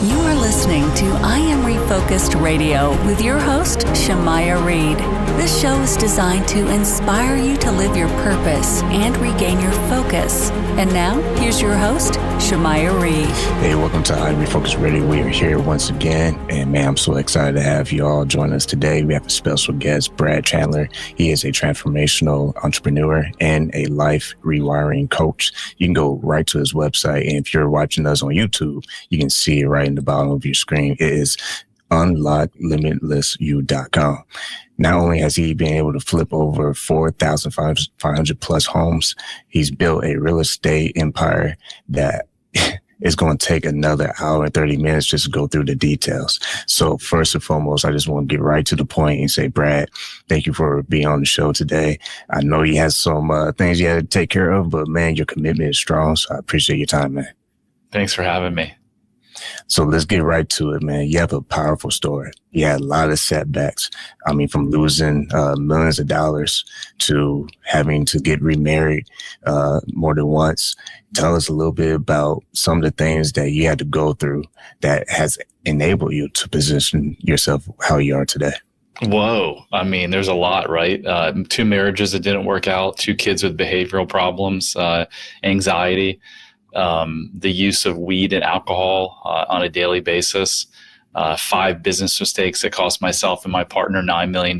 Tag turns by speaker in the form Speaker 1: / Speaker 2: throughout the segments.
Speaker 1: You are listening to I Am Refocused Radio with your host, Shemaiah Reed. This show is designed to inspire you to live your purpose and regain your focus. And now, here's your host, Shemaiah Reed.
Speaker 2: Hey, welcome to I Am Refocused Radio. We are here once again, and man, I'm so excited to have you all join us today. We have a special guest, Brad Chandler. He is a transformational entrepreneur and a life rewiring coach. You can go right to his website, and if you're watching us on YouTube, you can see it right in the bottom of your screen. It is unlocklimitlessyou.com. Not only has he been able to flip over 4,500 plus homes, he's built a real estate empire that is going to take another hour and 30 minutes just to go through the details. So first and foremost, I just want to get right to the point and say, Brad, thank you for being on the show today. I know you had some things you had to take care of, but man, your commitment is strong. So I appreciate your time, man.
Speaker 3: Thanks for having me.
Speaker 2: So let's get right to it, man. You have a powerful story. You had a lot of setbacks. I mean, from losing millions of dollars to having to get remarried more than once. Tell us a little bit about some of the things that you had to go through that has enabled you to position yourself how you are today.
Speaker 3: Whoa. I mean, there's a lot, right? 2 marriages that didn't work out, 2 kids with behavioral problems, anxiety. The use of weed and alcohol on a daily basis, 5 business mistakes that cost myself and my partner $9 million.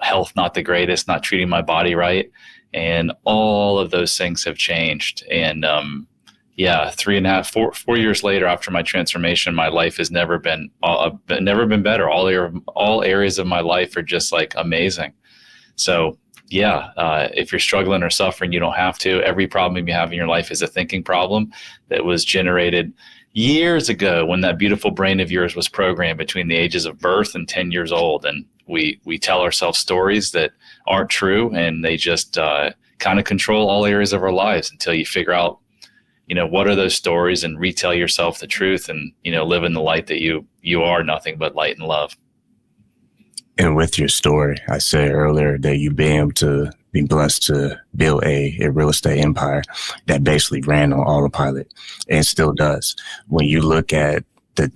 Speaker 3: Health not the greatest, not treating my body right. And all of those things have changed. And 4 years later after my transformation, my life has never been better. All areas of my life are just like amazing. So if you're struggling or suffering, you don't have to. Every problem you have in your life is a thinking problem that was generated years ago when that beautiful brain of yours was programmed between the ages of birth and 10 years old. And we tell ourselves stories that aren't true, and they just kind of control all areas of our lives until you figure out, what are those stories, and retell yourself the truth and, live in the light that you are nothing but light and love.
Speaker 2: And with your story, I said earlier that you've been able to be blessed to build a real estate empire that basically ran on autopilot and still does. When you look at the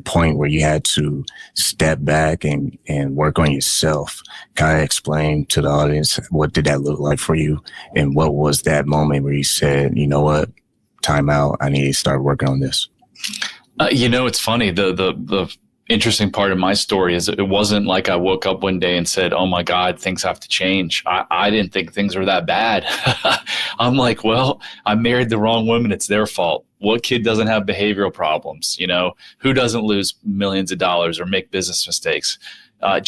Speaker 2: point where you had to step back and work on yourself, kind of explain to the audience, what did that look like for you? And what was that moment where you said, you know what, time out, I need to start working on this?
Speaker 3: It's funny. The interesting part of my story is it wasn't like I woke up one day and said, oh my God, things have to change. I didn't think things were that bad. I'm like, well, I married the wrong woman. It's their fault. What kid doesn't have behavioral problems? Who doesn't lose millions of dollars or make business mistakes? I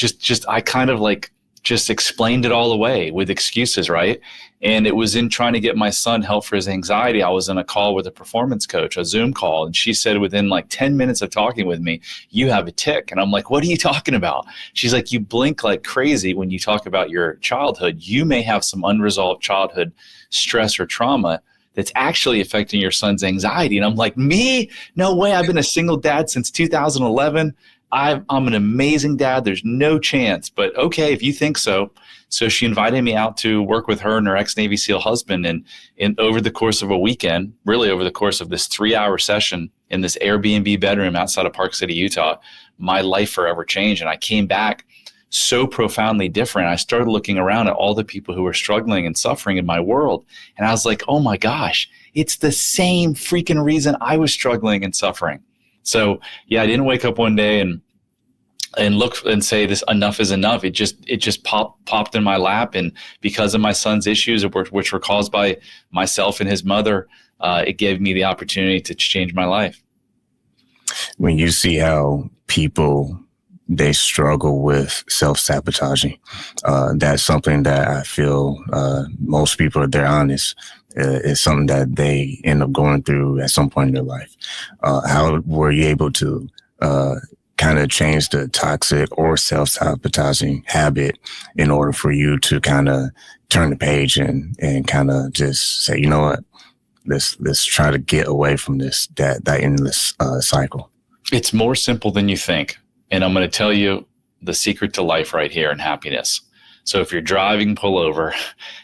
Speaker 3: kind of just explained it all away with excuses, right? And it was in trying to get my son help for his anxiety. I was in a call with a performance coach, a Zoom call, and she said within 10 minutes of talking with me, you have a tic. And I'm like, what are you talking about? She's like, you blink like crazy when you talk about your childhood. You may have some unresolved childhood stress or trauma that's actually affecting your son's anxiety. And I'm like, me? No way. I've been a single dad since 2011. I'm an amazing dad. There's no chance, but okay, if you think so. So she invited me out to work with her and her ex-Navy SEAL husband. And over the course of a weekend, really over the course of this 3-hour session in this Airbnb bedroom outside of Park City, Utah, my life forever changed. And I came back so profoundly different. I started looking around at all the people who were struggling and suffering in my world. And I was like, oh my gosh, it's the same freaking reason I was struggling and suffering. So I didn't wake up one day and look and say this enough is enough. It just popped in my lap, and because of my son's issues, which were caused by myself and his mother, it gave me the opportunity to change my life.
Speaker 2: When you see how people, they struggle with self-sabotaging, that's something that I feel most people, if they're honest, is something that they end up going through at some point in their life. How were you able to kind of change the toxic or self-sabotaging habit in order for you to kind of turn the page and kind of just say, you know what, let's try to get away from that endless cycle?
Speaker 3: It's more simple than you think. And I'm going to tell you the secret to life right here and happiness. So if you're driving, pull over.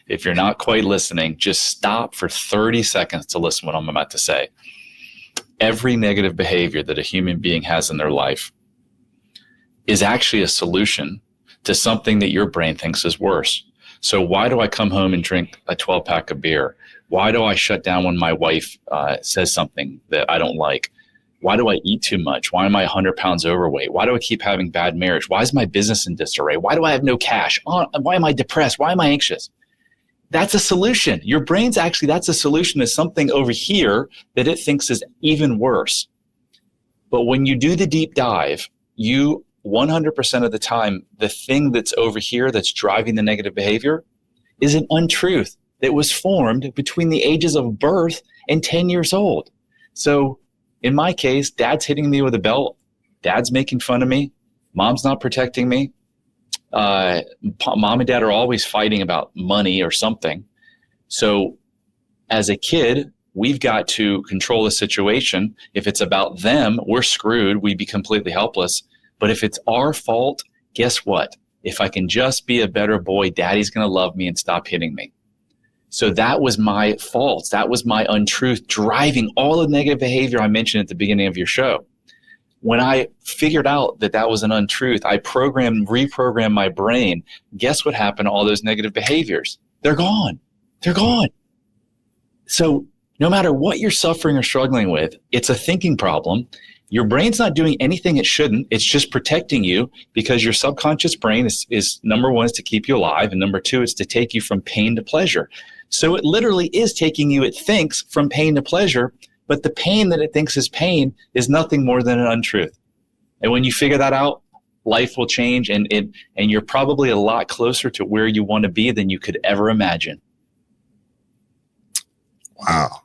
Speaker 3: If you're not quite listening, just stop for 30 seconds to listen to what I'm about to say. every negative behavior that a human being has in their life is actually a solution to something that your brain thinks is worse. So why do I come home and drink a 12-pack of beer? Why do I shut down when my wife says something that I don't like? Why do I eat too much? Why am I 100 pounds overweight? Why do I keep having bad marriage? Why is my business in disarray? Why do I have no cash? Why am I depressed? Why am I anxious? That's a solution. Your brain's actually, that's a solution to something over here that it thinks is even worse. But when you do the deep dive, you 100% of the time, the thing that's over here that's driving the negative behavior is an untruth that was formed between the ages of birth and 10 years old. So in my case, dad's hitting me with a belt. Dad's making fun of me. Mom's not protecting me. Mom and dad are always fighting about money or something. So as a kid, we've got to control the situation. If it's about them, we're screwed. We'd be completely helpless. But if it's our fault, guess what? If I can just be a better boy, daddy's going to love me and stop hitting me. So that was my fault. That was my untruth driving all the negative behavior I mentioned at the beginning of your show. When I figured out that that was an untruth, I reprogrammed my brain. Guess what happened to all those negative behaviors? They're gone. They're gone. So no matter what you're suffering or struggling with, it's a thinking problem. Your brain's not doing anything it shouldn't. It's just protecting you because your subconscious brain is number one, is to keep you alive. And number two, is to take you from pain to pleasure. So it literally is taking you, it thinks, from pain to pleasure. But the pain that it thinks is pain is nothing more than an untruth. And when you figure that out, life will change, and you're probably a lot closer to where you want to be than you could ever imagine.
Speaker 2: Wow.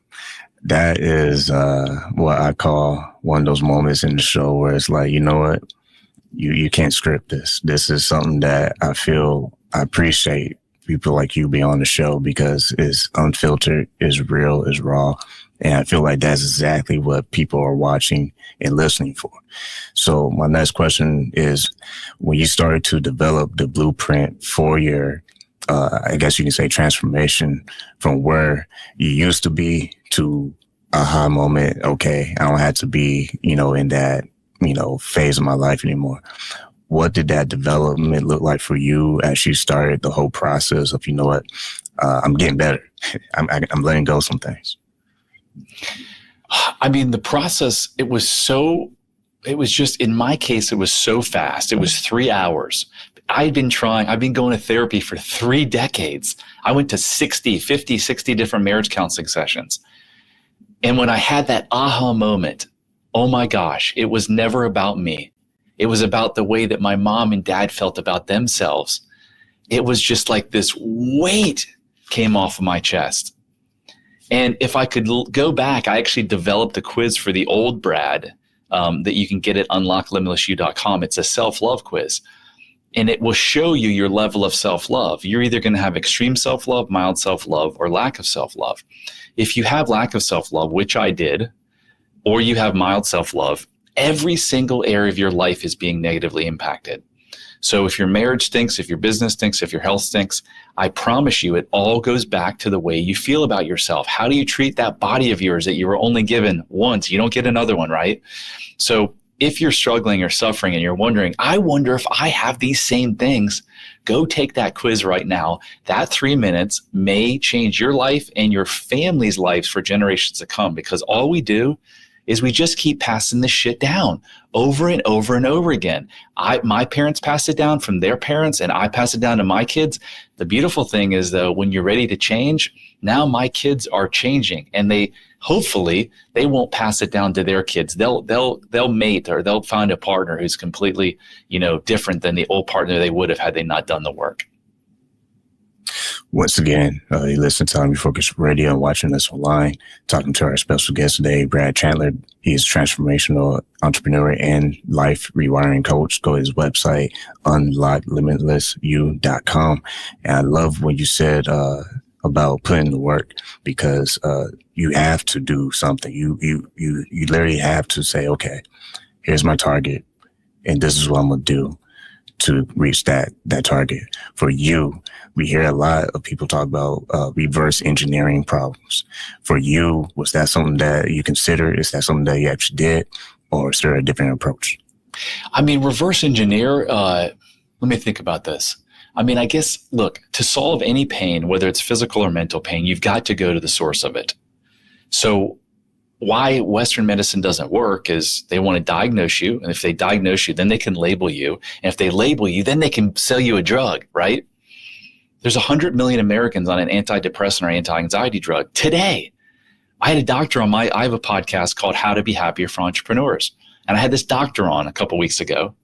Speaker 2: That is what I call one of those moments in the show where it's like, you know what? You can't script this. This is something that I feel I appreciate people like you be on the show because it's unfiltered, it's real, it's raw. And I feel like that's exactly what people are watching and listening for. So my next question is, when you started to develop the blueprint for your, I guess you can say, transformation from where you used to be to aha moment, okay, I don't have to be, in that, phase of my life anymore. What did that development look like for you as you started the whole process of, I'm getting better. I'm letting go of some things.
Speaker 3: I mean, the process, it was just, in my case, it was so fast. It was 3 hours. I've been going to therapy for 3 decades. I went to 50, 60 different marriage counseling sessions. And when I had that aha moment, oh my gosh, it was never about me. It was about the way that my mom and dad felt about themselves. It was just like this weight came off of my chest. And if I could go back, I actually developed a quiz for the old Brad that you can get at unlocklimitlessyou.com. It's a self-love quiz. And it will show you your level of self-love. You're either going to have extreme self-love, mild self-love, or lack of self-love. If you have lack of self-love, which I did, or you have mild self-love, every single area of your life is being negatively impacted. So if your marriage stinks, if your business stinks, if your health stinks, I promise you it all goes back to the way you feel about yourself. How do you treat that body of yours that you were only given once? You don't get another one, right? So if you're struggling or suffering and you're wondering, I wonder if I have these same things, go take that quiz right now. That 3 minutes may change your life and your family's lives for generations to come, because all we do is we just keep passing this shit down over and over and over again. My parents passed it down from their parents, and I pass it down to my kids. The beautiful thing is, though, when you're ready to change, now my kids are changing, and hopefully they won't pass it down to their kids. They'll mate, or they'll find a partner who's completely, different than the old partner they would have had they not done the work.
Speaker 2: Once again, you listen to Refocused Radio and watching us online, talking to our special guest today, Brad Chandler. He is a transformational entrepreneur and life rewiring coach. Go to his website, unlocklimitlessyou.com. And I love what you said about putting in the work, because you have to do something. You literally have to say, okay, here's my target, and this is what I'm going to do to reach that target. For you, we hear a lot of people talk about reverse engineering problems. For you, was that something that you considered? Is that something that you actually did? Or is there a different approach?
Speaker 3: I mean, reverse engineer, let me think about this. I mean, I guess, look, to solve any pain, whether it's physical or mental pain, you've got to go to the source of it. So why Western medicine doesn't work is they want to diagnose you. And if they diagnose you, then they can label you. And if they label you, then they can sell you a drug, right? There's 100 million Americans on an antidepressant or anti-anxiety drug today. I had a doctor on I have a podcast called How to Be Happier for Entrepreneurs. And I had this doctor on a couple weeks ago.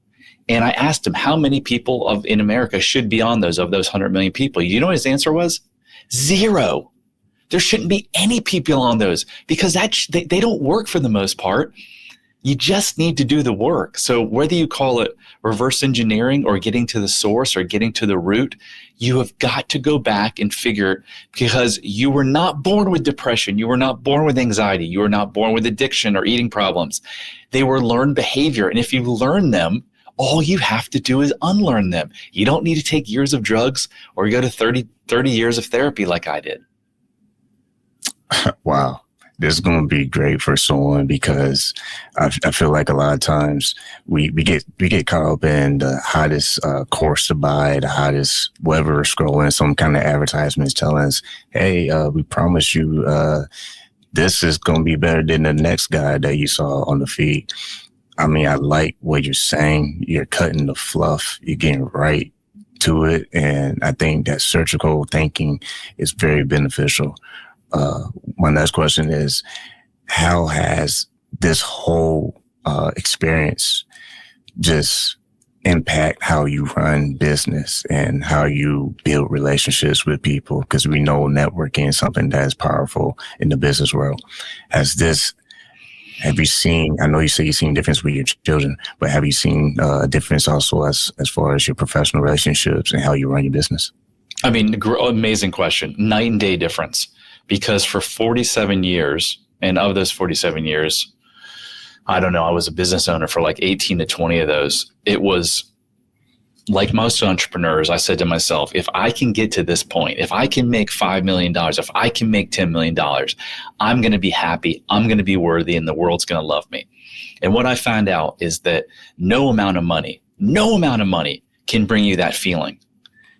Speaker 3: And I asked him how many people in America should be on those 100 million people. You know what his answer was? 0. There shouldn't be any people on those because they don't work for the most part. You just need to do the work. So whether you call it reverse engineering or getting to the source or getting to the root, you have got to go back and figure, because you were not born with depression. You were not born with anxiety. You were not born with addiction or eating problems. They were learned behavior. And if you learn them, all you have to do is unlearn them. You don't need to take years of drugs or go to 30 years of therapy like I did.
Speaker 2: Wow. This is going to be great for someone because I feel like a lot of times we get caught up in the hottest course to buy, the hottest whatever, scrolling some kind of advertisements telling us, hey, we promise you this is going to be better than the next guy that you saw on the feed. I mean, I like what you're saying. You're cutting the fluff. You're getting right to it. And I think that surgical thinking is very beneficial. My next question is, how has this whole experience just impact how you run business and how you build relationships with people? Because we know networking is something that is powerful in the business world. Have you seen, I know you say you've seen a difference with your children, but have you seen a difference also as far as your professional relationships and how you run your business?
Speaker 3: I mean, amazing question. Night and day difference. Because for 47 years, and of those 47 years, I don't know, I was a business owner for like 18 to 20 of those. It was like most entrepreneurs, I said to myself, if I can get to this point, if I can make $5 million, if I can make $10 million, I'm going to be happy, I'm going to be worthy, and the world's going to love me. And what I found out is that no amount of money can bring you that feeling.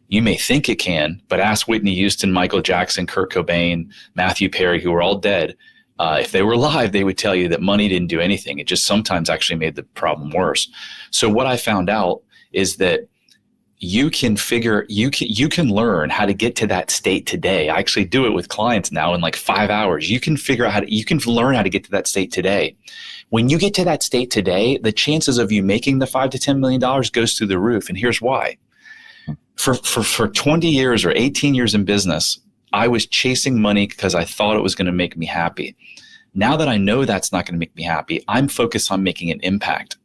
Speaker 3: You may think it can, but ask Whitney Houston, Michael Jackson, Kurt Cobain, Matthew Perry, who are all dead. If they were alive, they would tell you that money didn't do anything. It just sometimes actually made the problem worse. So what I found out is that you can learn how to get to that state today. I actually do it with clients now in like 5 hours. You can learn how to get to that state today. When you get to that state today, the chances of you making the $5 to $10 million goes through the roof. And here's why. For 20 years or 18 years in business, I was chasing money because I thought it was going to make me happy. Now that I know that's not going to make me happy, I'm focused on making an impact.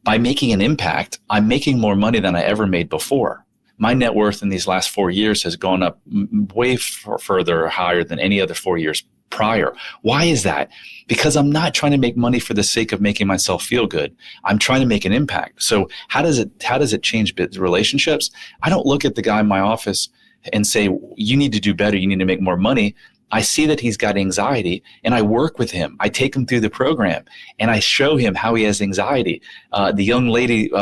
Speaker 3: By making an impact, I'm making more money than I ever made before. My net worth in these last 4 years has gone up way further or higher than any other 4 years prior. Why is that? Because I'm not trying to make money for the sake of making myself feel good. I'm trying to make an impact. So how does it change relationships? I don't look at the guy in my office and say, you need to do better. You need to make more money. I see that he's got anxiety and I work with him. I take him through the program and I show him how he has anxiety. The young lady,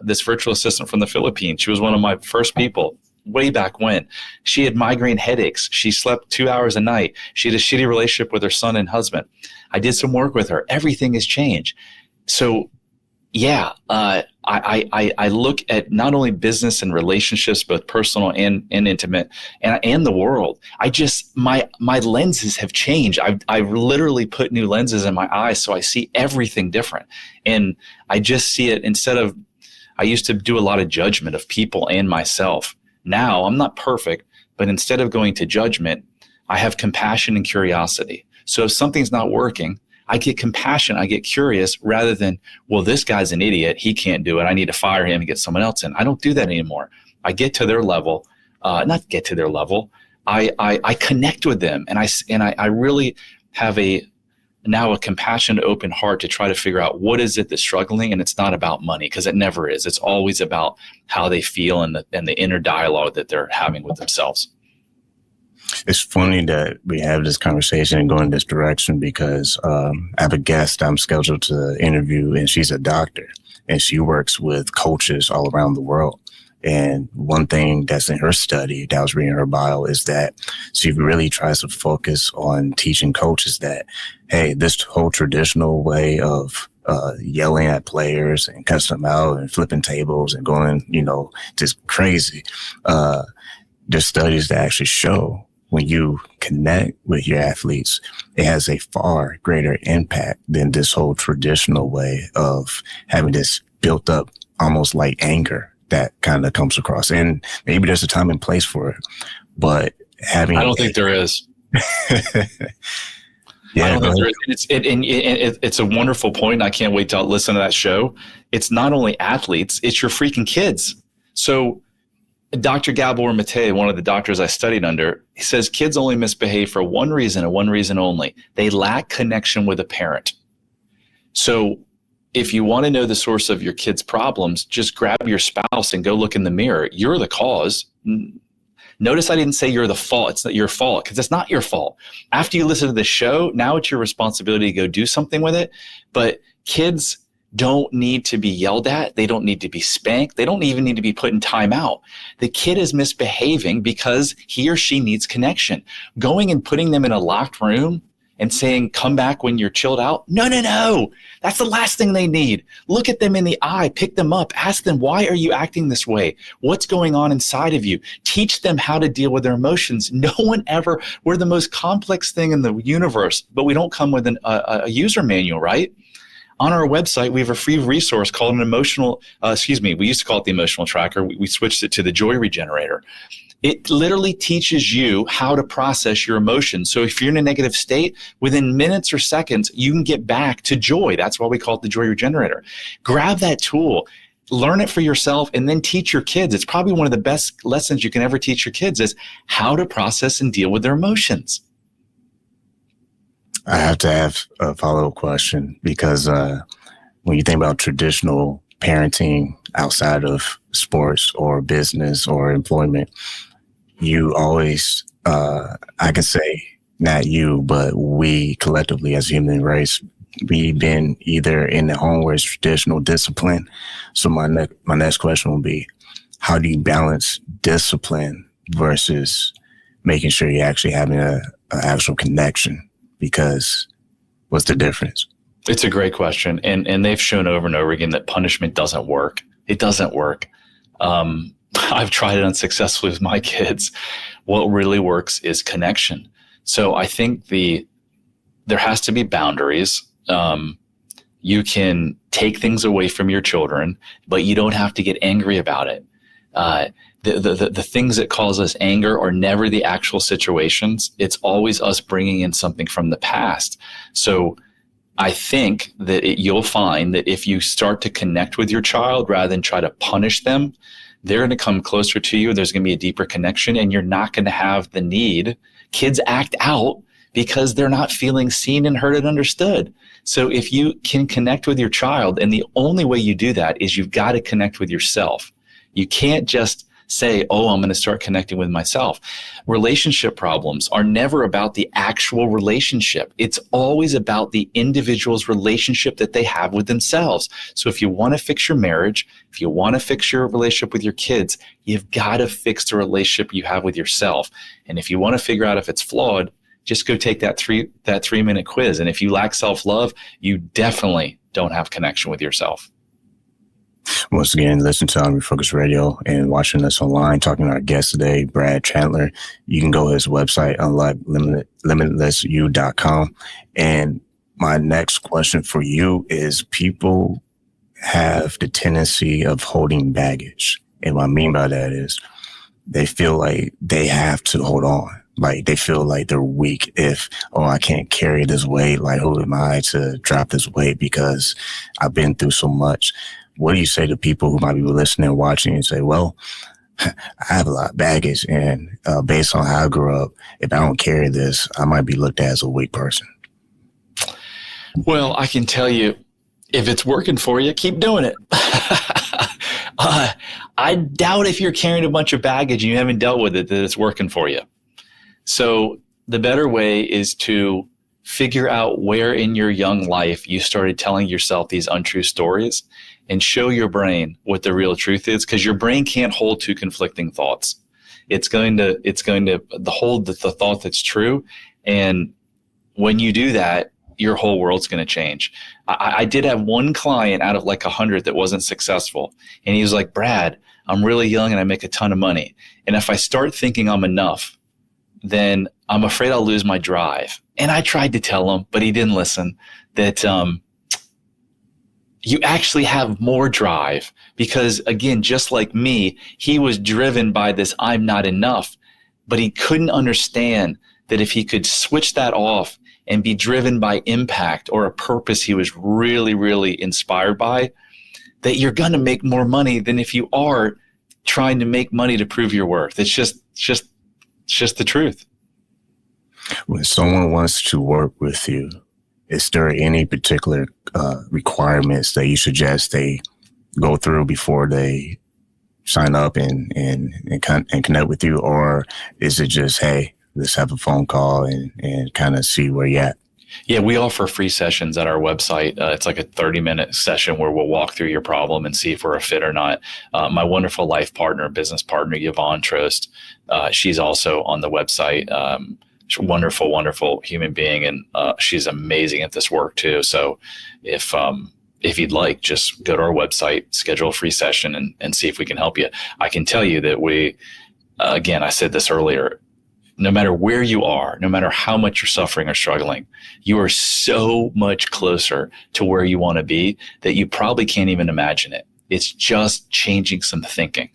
Speaker 3: this virtual assistant from the Philippines, she was one of my first people way back when. She had migraine headaches. She slept 2 hours a night. She had a shitty relationship with her son and husband. I did some work with her. Everything has changed. So yeah, I look at not only business and relationships, both personal and intimate, and the world. My lenses have changed. I've literally put new lenses in my eyes, so I see everything different. And I just see it I used to do a lot of judgment of people and myself. Now I'm not perfect, but instead of going to judgment, I have compassion and curiosity. So if something's not working, I get compassion, I get curious rather than, well, this guy's an idiot, he can't do it, I need to fire him and get someone else in. I don't do that anymore. I get to their level, not get to their level, I connect with them and I really have a now a compassionate, open heart to try to figure out what is it that's struggling. And it's not about money, because it never is. It's always about how they feel and the inner dialogue that they're having with themselves.
Speaker 2: It's funny that we have this conversation and go in this direction because I have a guest I'm scheduled to interview, and she's a doctor, and she works with coaches all around the world. And one thing that's in her study that I was reading her bio is that she really tries to focus on teaching coaches that, hey, this whole traditional way of yelling at players and cussing them out and flipping tables and going, just crazy. There's studies that actually show when you connect with your athletes, it has a far greater impact than this whole traditional way of having this built up almost like anger that kind of comes across. And maybe there's a time and place for it, but I don't
Speaker 3: think there is.
Speaker 2: Yeah,
Speaker 3: I don't think there is. It's a wonderful point. And I can't wait to listen to that show. It's not only athletes, it's your freaking kids. So Dr. Gabor Mate, one of the doctors I studied under, he says kids only misbehave for one reason and one reason only. They lack connection with a parent. So if you want to know the source of your kid's problems, just grab your spouse and go look in the mirror. You're the cause. Notice I didn't say you're the fault. It's not your fault, because it's not your fault. After you listen to the show, now it's your responsibility to go do something with it. But kids don't need to be yelled at. They don't need to be spanked. They don't even need to be put in timeout. The kid is misbehaving because he or she needs connection. Going and putting them in a locked room and saying, come back when you're chilled out. No. That's the last thing they need. Look at them in the eye, pick them up, ask them, why are you acting this way? What's going on inside of you? Teach them how to deal with their emotions. We're the most complex thing in the universe, but we don't come with a user manual, right? On our website, we have a free resource called we used to call it the emotional tracker. We switched it to the joy regenerator. It literally teaches you how to process your emotions. So if you're in a negative state, within minutes or seconds, you can get back to joy. That's why we call it the joy regenerator. Grab that tool, learn it for yourself, and then teach your kids. It's probably one of the best lessons you can ever teach your kids is how to process and deal with their emotions.
Speaker 2: I have to have a follow-up question because when you think about traditional parenting outside of sports or business or employment, you always, I can say not you, but we collectively as a human race, we've been either in the home where it's traditional discipline. So my next question will be, how do you balance discipline versus making sure you're actually having an actual connection? Because what's the difference?
Speaker 3: It's a great question. And they've shown over and over again that punishment doesn't work. It doesn't work. I've tried it unsuccessfully with my kids. What really works is connection. So I think there has to be boundaries. You can take things away from your children, but you don't have to get angry about it. The things that cause us anger are never the actual situations. It's always us bringing in something from the past. So I think that you'll find that if you start to connect with your child rather than try to punish them, they're going to come closer to you. There's going to be a deeper connection, and you're not going to have the need. Kids act out because they're not feeling seen and heard and understood. So if you can connect with your child, and the only way you do that is you've got to connect with yourself. You can't just say, I'm going to start connecting with myself. Relationship problems are never about the actual relationship. It's always about the individual's relationship that they have with themselves. So if you want to fix your marriage, if you want to fix your relationship with your kids, you've got to fix the relationship you have with yourself. And if you want to figure out if it's flawed, just go take that 3-minute quiz. And if you lack self-love, you definitely don't have connection with yourself.
Speaker 2: Once again, listen to Refocused Radio and watching us online, talking to our guest today, Brad Chandler. You can go to his website, unlocklimitlessyou.com. And my next question for you is, people have the tendency of holding baggage. And what I mean by that is they feel like they have to hold on. Like they feel like they're weak if, I can't carry this weight. Like, who am I to drop this weight because I've been through so much? What do you say to people who might be listening and watching and say, well, I have a lot of baggage, and based on how I grew up, if I don't carry this, I might be looked at as a weak person?
Speaker 3: Well, I can tell you, if it's working for you, keep doing it. I doubt if you're carrying a bunch of baggage and you haven't dealt with it, that it's working for you. So the better way is to figure out where in your young life you started telling yourself these untrue stories and show your brain what the real truth is, because your brain can't hold two conflicting thoughts. It's going to hold the thought that's true. And when you do that, your whole world's going to change. I did have one client out of like 100 that wasn't successful. And he was like, Brad, I'm really young and I make a ton of money. And if I start thinking I'm enough, then I'm afraid I'll lose my drive. And I tried to tell him, but he didn't listen, that you actually have more drive, because again, just like me, he was driven by this I'm not enough, but he couldn't understand that if he could switch that off and be driven by impact or a purpose he was really, really inspired by, that you're going to make more money than if you are trying to make money to prove your worth. It's just the truth.
Speaker 2: When someone wants to work with you, is there any particular requirements that you suggest they go through before they sign up and connect with you? Or is it just, hey, let's have a phone call and kind of see where you're at?
Speaker 3: Yeah, we offer free sessions at our website. It's like a 30-minute session where we'll walk through your problem and see if we're a fit or not. My wonderful life partner, business partner, Yvonne Trost, she's also on the website. She's a wonderful, wonderful human being, and she's amazing at this work too. So if you'd like, just go to our website, schedule a free session, and see if we can help you. I can tell you that we, again, I said this earlier, no matter where you are, no matter how much you're suffering or struggling, you are so much closer to where you want to be that you probably can't even imagine it. It's just changing some thinking.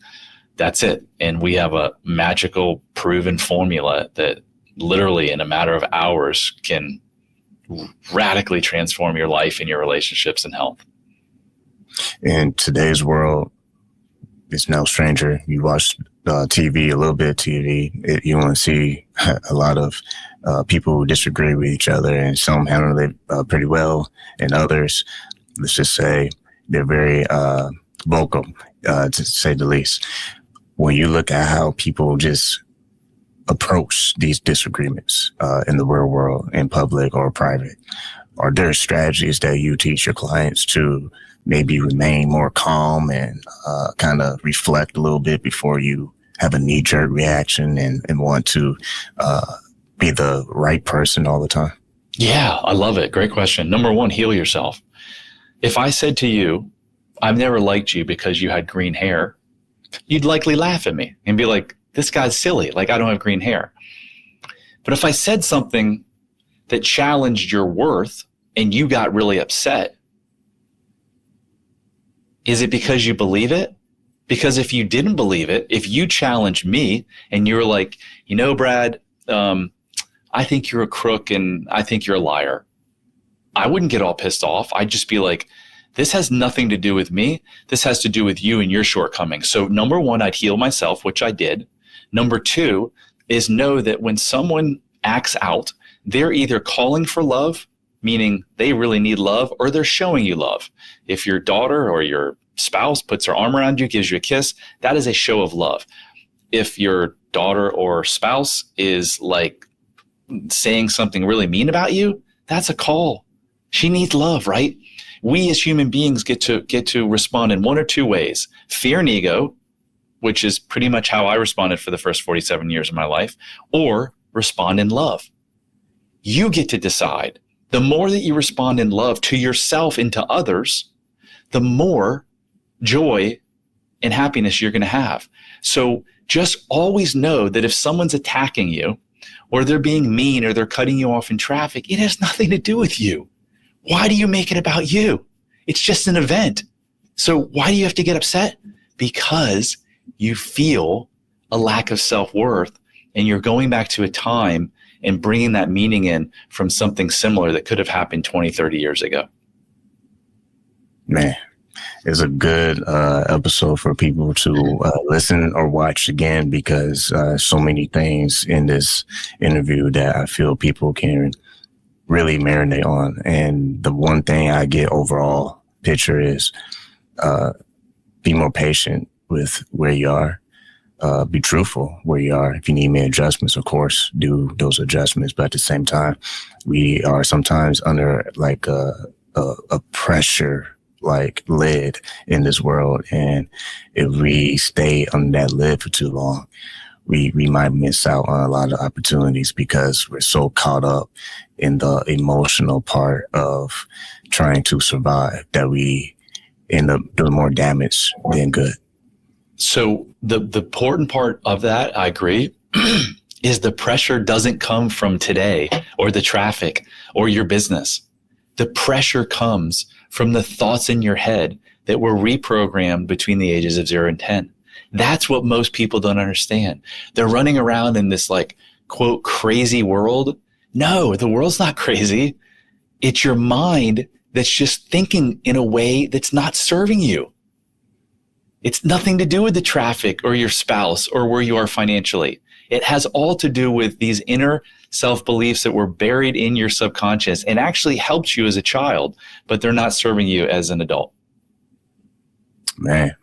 Speaker 3: That's it. And we have a magical proven formula that literally in a matter of hours can radically transform your life and your relationships and health.
Speaker 2: In today's world, it's no stranger. You watch TV, a little bit of TV, you want to see a lot of people who disagree with each other, and some handle it pretty well, and others, let's just say, they're very vocal, to say the least. When you look at how people just approach these disagreements in the real world, in public or private, are there strategies that you teach your clients to maybe remain more calm and kind of reflect a little bit before you have a knee-jerk reaction and want to be the right person all the time?
Speaker 3: Yeah, I love it. Great question. Number one, heal yourself. If I said to you, I've never liked you because you had green hair, you'd likely laugh at me and be like, this guy's silly. Like, I don't have green hair. But if I said something that challenged your worth and you got really upset, is it because you believe it? Because if you didn't believe it, if you challenged me and you were like, you know, Brad, I think you're a crook and I think you're a liar, I wouldn't get all pissed off. I'd just be like, this has nothing to do with me. This has to do with you and your shortcomings. So number one, I'd heal myself, which I did. Number two is know that when someone acts out, they're either calling for love, meaning they really need love, or they're showing you love. If your daughter or your spouse puts her arm around you, gives you a kiss, that is a show of love. If your daughter or spouse is like saying something really mean about you, that's a call. She needs love, right? We as human beings get to respond in one or two ways: fear and ego, which is pretty much how I responded for the first 47 years of my life, or respond in love. You get to decide. The more that you respond in love to yourself and to others, the more joy and happiness you're going to have. So just always know that if someone's attacking you, or they're being mean, or they're cutting you off in traffic, it has nothing to do with you. Why do you make it about you? It's just an event. So why do you have to get upset? Because you feel a lack of self-worth, and you're going back to a time and bringing that meaning in from something similar that could have happened 20, 30 years ago.
Speaker 2: Man, it's a good episode for people to listen or watch again, because so many things in this interview that I feel people can really marinate on. And the one thing I get overall picture is be more patient with where you are. Be truthful where you are. If you need make adjustments, of course, do those adjustments. But at the same time, we are sometimes under like a pressure like lid in this world. And if we stay under that lid for too long, we might miss out on a lot of opportunities because we're so caught up in the emotional part of trying to survive that we end up doing more damage than good.
Speaker 3: So the important part of that, I agree, is the pressure doesn't come from today or the traffic or your business. The pressure comes from the thoughts in your head that were reprogrammed between the ages of 0 and 10. That's what most people don't understand. They're running around in this like, quote, crazy world. No, the world's not crazy. It's your mind that's just thinking in a way that's not serving you. It's nothing to do with the traffic or your spouse or where you are financially. It has all to do with these inner self-beliefs that were buried in your subconscious and actually helped you as a child, but they're not serving you as an adult.
Speaker 2: Man,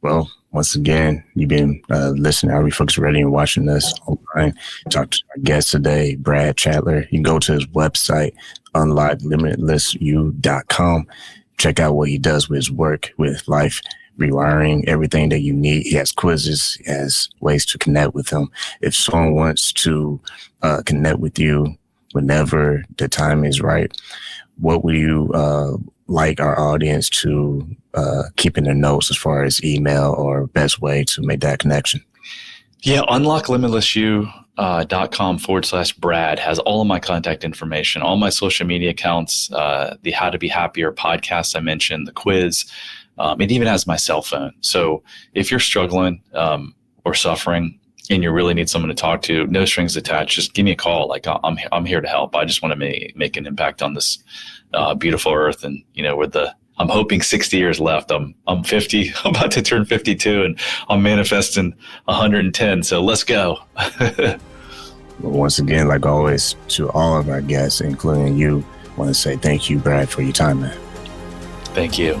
Speaker 2: well, once again, you've been listening to Refocused Radio and watching us online. Talk to our guest today, Brad Chandler. You can go to his website, unlocklimitlessyou.com. Check out what he does with his work, with life rewiring, everything that you need. He has quizzes, he has ways to connect with him. If someone wants to connect with you whenever the time is right, what would you like our audience to keep in their notes as far as email or best way to make that connection?
Speaker 3: Yeah, unlocklimitlessyou.com/Brad has all of my contact information, all my social media accounts, the How to Be Happier podcast I mentioned, the quiz. It even has my cell phone. So if you're struggling or suffering and you really need someone to talk to, no strings attached, just give me a call. Like I'm here to help. I just want to make an impact on this beautiful earth. And, you know, I'm hoping 60 years left. I'm 50, I'm about to turn 52 and I'm manifesting 110. So let's go.
Speaker 2: Well, once again, like always, to all of our guests, including you, I want to say thank you, Brad, for your time, man.
Speaker 3: Thank you.